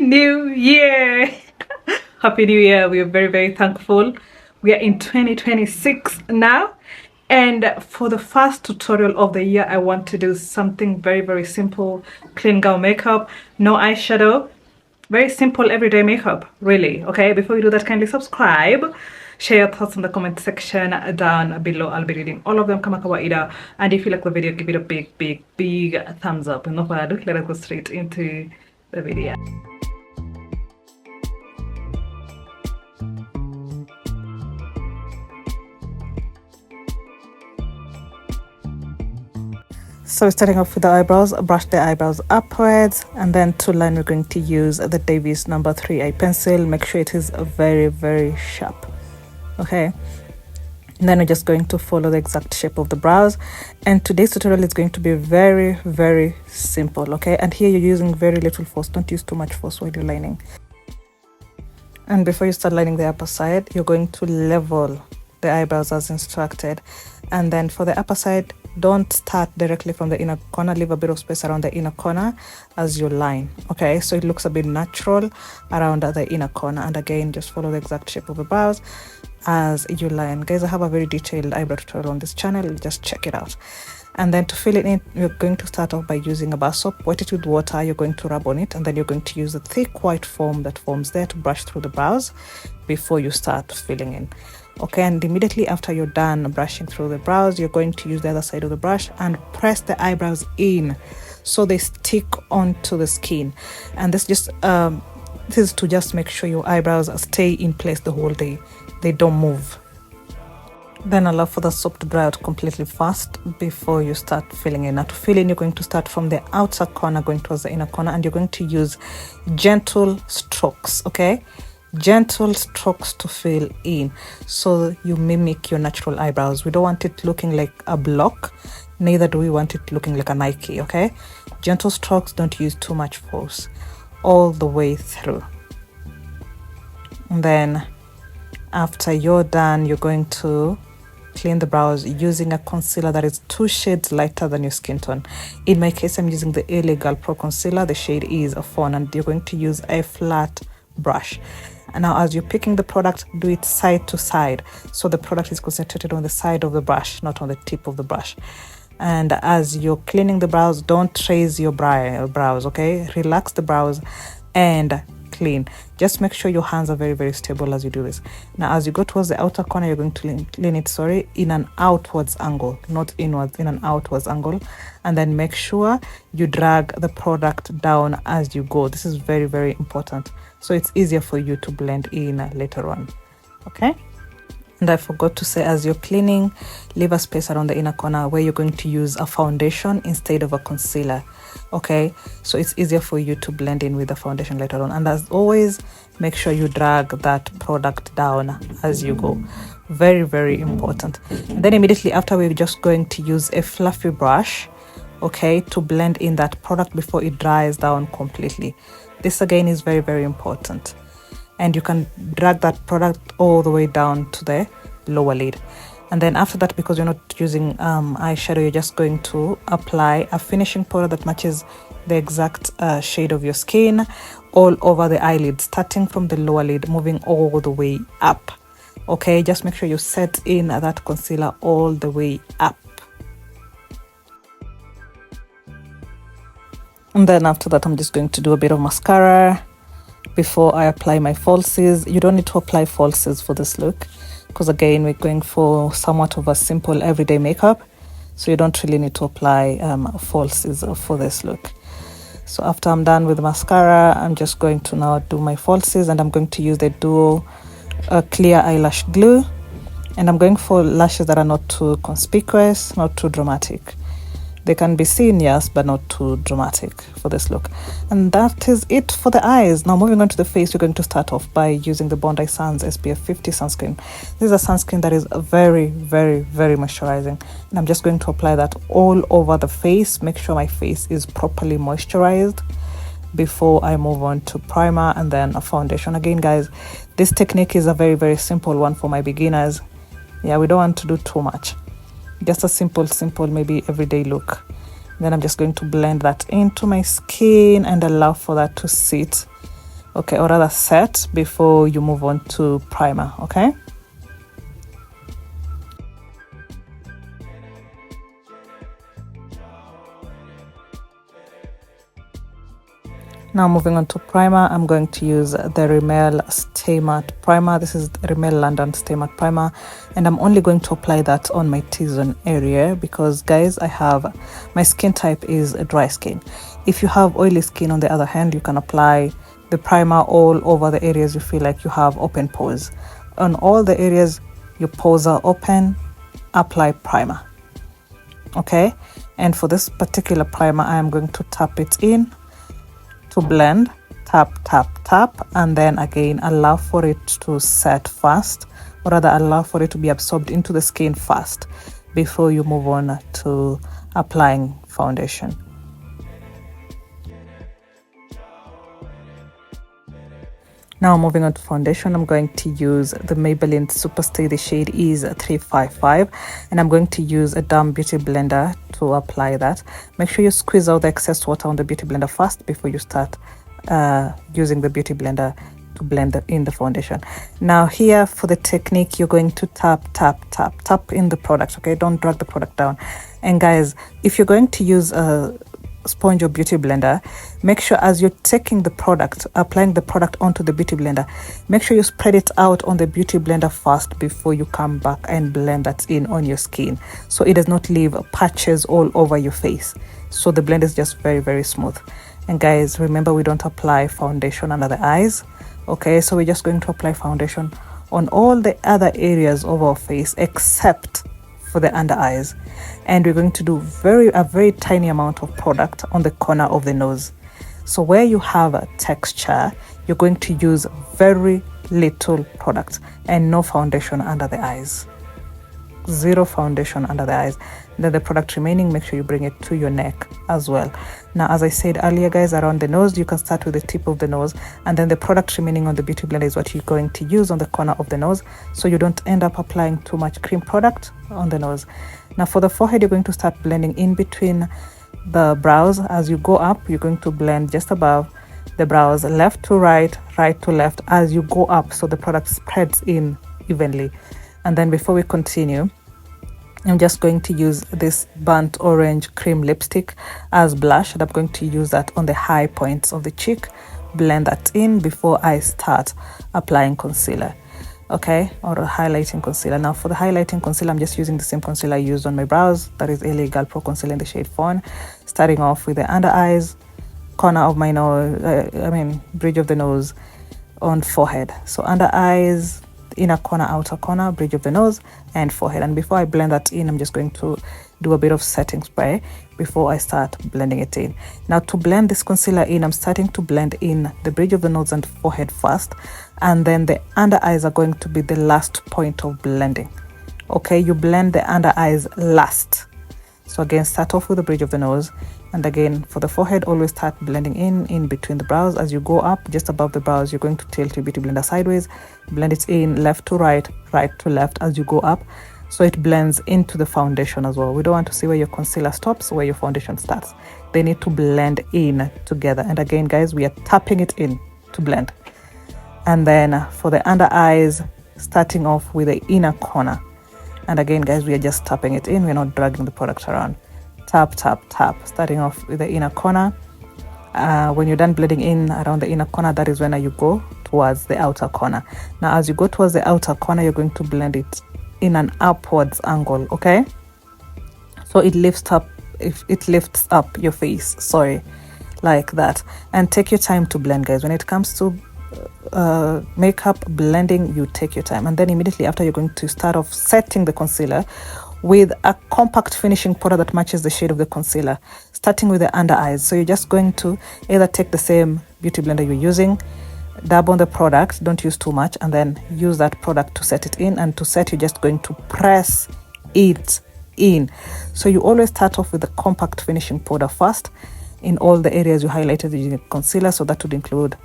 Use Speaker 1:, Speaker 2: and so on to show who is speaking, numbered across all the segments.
Speaker 1: New Year! Happy New Year. We are very, very thankful. We are in 2026 now. And for the first tutorial of the year, I want to do something very, very simple. Clean girl makeup, no eyeshadow. Very simple everyday makeup, really. Okay, before you do that, kindly subscribe. Share your thoughts in the comment section down below. I'll be reading all of them kama kawaida. And if you like the video, give it a big, big, big thumbs up. And no further ado, let us go straight into the video. So starting off with the eyebrows, brush the eyebrows upwards, and then to line we're going to use the Davies number 3 eye pencil. Make sure it is very, very sharp. Okay, and then we're just going to follow the exact shape of the brows, and today's tutorial is going to be very, very simple. Okay, and here you're using very little force. Don't use too much force while you're lining. And before you start lining the upper side, you're going to level the eyebrows as instructed. And then for the upper side, don't start directly from the inner corner. Leave a bit of space around the inner corner as you line. Okay, so it looks a bit natural around the inner corner. And again, just follow the exact shape of the brows as you line. Guys, I have a very detailed eyebrow tutorial on this channel. Just check it out. And then to fill it in, you're going to start off by using a bar soap. Wet it with water. You're going to rub on it, and then you're going to use the thick white foam that forms there to brush through the brows before you start filling in. Okay, and immediately after you're done brushing through the brows, you're going to use the other side of the brush and press the eyebrows in so they stick onto the skin. And this just this is to just make sure your eyebrows stay in place the whole day. They don't move. Then allow for the soap to dry out completely fast before you start filling in. Now to fill in, you're going to start from the outer corner going towards the inner corner, and you're going to use gentle strokes. Okay, gentle strokes to fill in so you mimic your natural eyebrows. We don't want it looking like a block, neither do we want it looking like a Nike. Okay, gentle strokes, don't use too much force all the way through. And then after you're done, you're going to clean the brows using a concealer that is 2 shades lighter than your skin tone. In my case, I'm using the LA Girl Pro concealer. The shade is a fawn, and you're going to use a flat brush. And now as you're picking the product, do it side to side so the product is concentrated on the side of the brush, not on the tip of the brush. And as you're cleaning the brows, don't trace your brows. Okay, relax the brows and clean. Just make sure your hands are very, very stable as you do this. Now as you go towards the outer corner, you're going to lean it in an outwards angle, not inwards, in an outwards angle. And then make sure you drag the product down as you go. This is very, very important, so it's easier for you to blend in later on. Okay, and I forgot to say, as you're cleaning, leave a space around the inner corner where you're going to use a foundation instead of a concealer. Okay, so it's easier for you to blend in with the foundation later on. And as always, make sure you drag that product down as you go. Very, very important. And then immediately after, we're just going to use a fluffy brush, okay, to blend in that product before it dries down completely. This again is very, very important. And you can drag that product all the way down to the lower lid. And then after that, because you're not using eyeshadow, you're just going to apply a finishing powder that matches the exact shade of your skin all over the eyelid, starting from the lower lid, moving all the way up. Okay, just make sure you set in that concealer all the way up. And then after that, I'm just going to do a bit of mascara before I apply my falsies. You don't need to apply falsies for this look, because again, we're going for somewhat of a simple everyday makeup, so you don't really need to apply falsies for this look. So after I'm done with the mascara, I'm just going to now do my falsies, and I'm going to use the Duo clear eyelash glue, and I'm going for lashes that are not too conspicuous, not too dramatic. They can be seen, yes, but not too dramatic for this look. And that is it for the eyes. Now moving on to the face, we're going to start off by using the Bondi Sands SPF 50 sunscreen. This is a sunscreen that is very, very, very moisturizing. And I'm just going to apply that all over the face. Make sure my face is properly moisturized before I move on to primer and then a foundation. Again, guys, this technique is a very, very simple one for my beginners. Yeah, we don't want to do too much. Just a simple, maybe everyday look. Then I'm just going to blend that into my skin and allow for that to sit okay, or rather set before you move on to primer. Okay, now moving on to primer, I'm going to use the Rimmel Stay Matte primer. This is Rimmel London Stay Matte primer, and I'm only going to apply that on my T-zone area because, guys, my skin type is a dry skin. If you have oily skin, on the other hand, you can apply the primer all over the areas you feel like you have open pores. On all the areas your pores are open, apply primer. Okay, and for this particular primer, I am going to tap it in to blend, tap, tap, tap, and then again allow for it to set fast, or rather allow for it to be absorbed into the skin fast before you move on to applying foundation. Now moving on to foundation, I'm going to use the Maybelline Superstay. The shade is 355, and I'm going to use a Damn Beauty blender to apply that. Make sure you squeeze out the excess water on the beauty blender first before you start using the beauty blender to blend in the foundation. Now here for the technique, you're going to tap, tap, tap, tap in the product. Okay, don't drag the product down. And guys, if you're going to use a sponge or beauty blender, make sure as you're taking the product, applying the product onto the beauty blender, make sure you spread it out on the beauty blender first before you come back and blend that in on your skin, so it does not leave patches all over your face. So the blend is just very, very smooth. And guys, remember, we don't apply foundation under the eyes. Okay, so we're just going to apply foundation on all the other areas of our face except for the under eyes, and we're going to do a very tiny amount of product on the corner of the nose. So where you have a texture, you're going to use very little product and no foundation under the eyes. Zero foundation under the eyes. Then the product remaining, make sure you bring it to your neck as well. Now, as I said earlier, guys, around the nose, you can start with the tip of the nose, and then the product remaining on the beauty blender is what you're going to use on the corner of the nose, so you don't end up applying too much cream product on the nose. Now for the forehead, you're going to start blending in between the brows. As you go up, you're going to blend just above the brows, left to right, right to left as you go up, so the product spreads in evenly. And then before we continue, I'm just going to use this burnt orange cream lipstick as blush, and I'm going to use that on the high points of the cheek, blend that in before I start applying concealer. Okay, or highlighting concealer. Now for the highlighting concealer, I'm just using the same concealer I used on my brows, that is LA Girl Pro Concealer in the shade Fawn, starting off with the under eyes, corner of my nose, bridge of the nose, on forehead. So under eyes, inner corner, outer corner, bridge of the nose, and forehead. And before I blend that in, I'm just going to do a bit of setting spray before I start blending it in. Now to blend this concealer in, I'm starting to blend in the bridge of the nose and forehead first, and then the under eyes are going to be the last point of blending. Okay, you blend the under eyes last. So again, start off with the bridge of the nose, and again for the forehead, always start blending in between the brows. As you go up just above the brows, you're going to tilt your beauty blender sideways, blend it in left to right, right to left as you go up, so it blends into the foundation as well. We don't want to see where your concealer stops, where your foundation starts. They need to blend in together. And again, guys, we are tapping it in to blend. And then for the under eyes, starting off with the inner corner, and again, guys, we are just tapping it in. We're not dragging the product around. Tap, tap, tap, starting off with the inner corner. When you're done blending in around the inner corner, that is when you go towards the outer corner. Now as you go towards the outer corner, you're going to blend it in an upwards angle. Okay, so it lifts up your face, sorry, like that. And take your time to blend, guys. When it comes to makeup blending, you take your time, and then immediately after, you're going to start off setting the concealer with a compact finishing powder that matches the shade of the concealer, starting with the under eyes. So you're just going to either take the same beauty blender you're using, dab on the product, don't use too much, and then use that product to set it in. And to set, you're just going to press it in. So you always start off with the compact finishing powder first in all the areas you highlighted using concealer, so that would include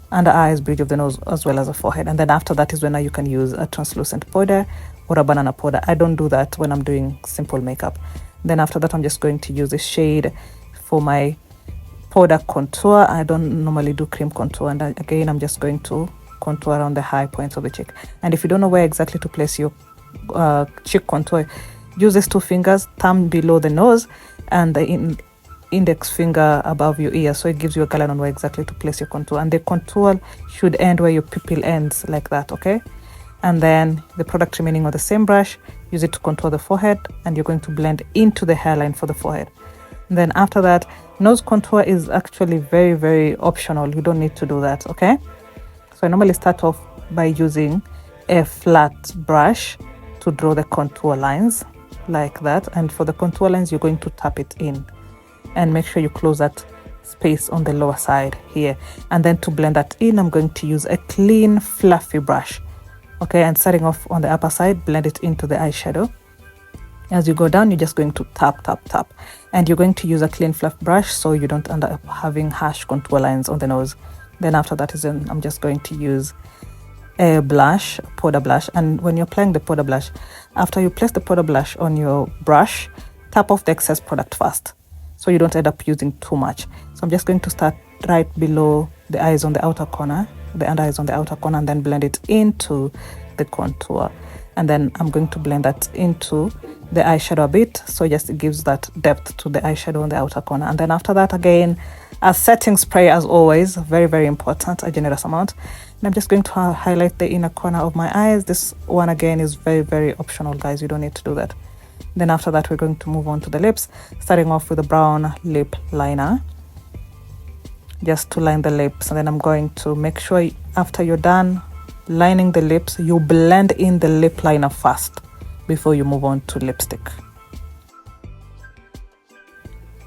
Speaker 1: under eyes, bridge of the nose, as well as the forehead. And then after that is when you can use a translucent powder or a banana powder. I don't do that when I'm doing simple makeup. Then after that, I'm just going to use the shade for my powder contour. I don't normally do cream contour, and again I'm just going to contour around the high points of the cheek. And if you don't know where exactly to place your cheek contour, use these two fingers, thumb below the nose and the index finger above your ear, so it gives you a guideline on where exactly to place your contour. And the contour should end where your pupil ends, like that. Okay, and then the product remaining on the same brush, use it to contour the forehead, and you're going to blend into the hairline for the forehead. And then after that, nose contour is actually very, very optional. You don't need to do that. Okay, so I normally start off by using a flat brush to draw the contour lines like that. And for the contour lines, you're going to tap it in and make sure you close that space on the lower side here. And then to blend that in, I'm going to use a clean fluffy brush. Okay, and starting off on the upper side, blend it into the eyeshadow. As you go down, you're just going to tap, tap, tap. And you're going to use a clean fluff brush so you don't end up having harsh contour lines on the nose. Then after that is then I'm just going to use a blush, powder blush. And when you're applying the powder blush, after you place the powder blush on your brush, tap off the excess product first, so you don't end up using too much. So I'm just going to start right below the eyes on the outer corner, the under eyes on the outer corner, and then blend it into the contour. And then I'm going to blend that into the eyeshadow a bit, so just it gives that depth to the eyeshadow on the outer corner. And then after that, again, a setting spray as always, very, very important, a generous amount. And I'm just going to highlight the inner corner of my eyes. This one again is very, very optional, guys. You don't need to do that. Then after that, we're going to move on to the lips, starting off with a brown lip liner, just to line the lips. And then I'm going to make sure after you're done lining the lips, you blend in the lip liner first before you move on to lipstick.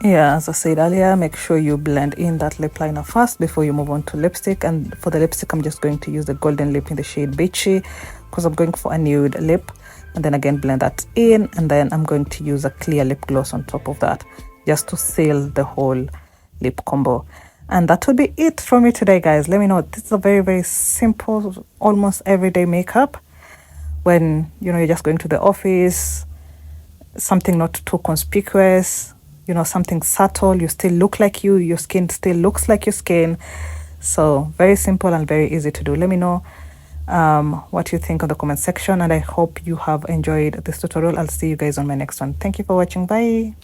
Speaker 1: Yeah, as I said earlier, make sure you blend in that lip liner first before you move on to lipstick. And for the lipstick, I'm just going to use the golden lip in the shade Beachy, because I'm going for a nude lip. And then again, blend that in, and then I'm going to use a clear lip gloss on top of that, just to seal the whole lip combo. And that will be it from me today, guys. Let me know, this is a very, very simple, almost everyday makeup. When, you know, you're just going to the office, something not too conspicuous, you know, something subtle, you still look like you, your skin still looks like your skin. So very simple and very easy to do. Let me know what you think on the comment section, and I hope you have enjoyed this tutorial. I'll see you guys on my next one. Thank you for watching. Bye.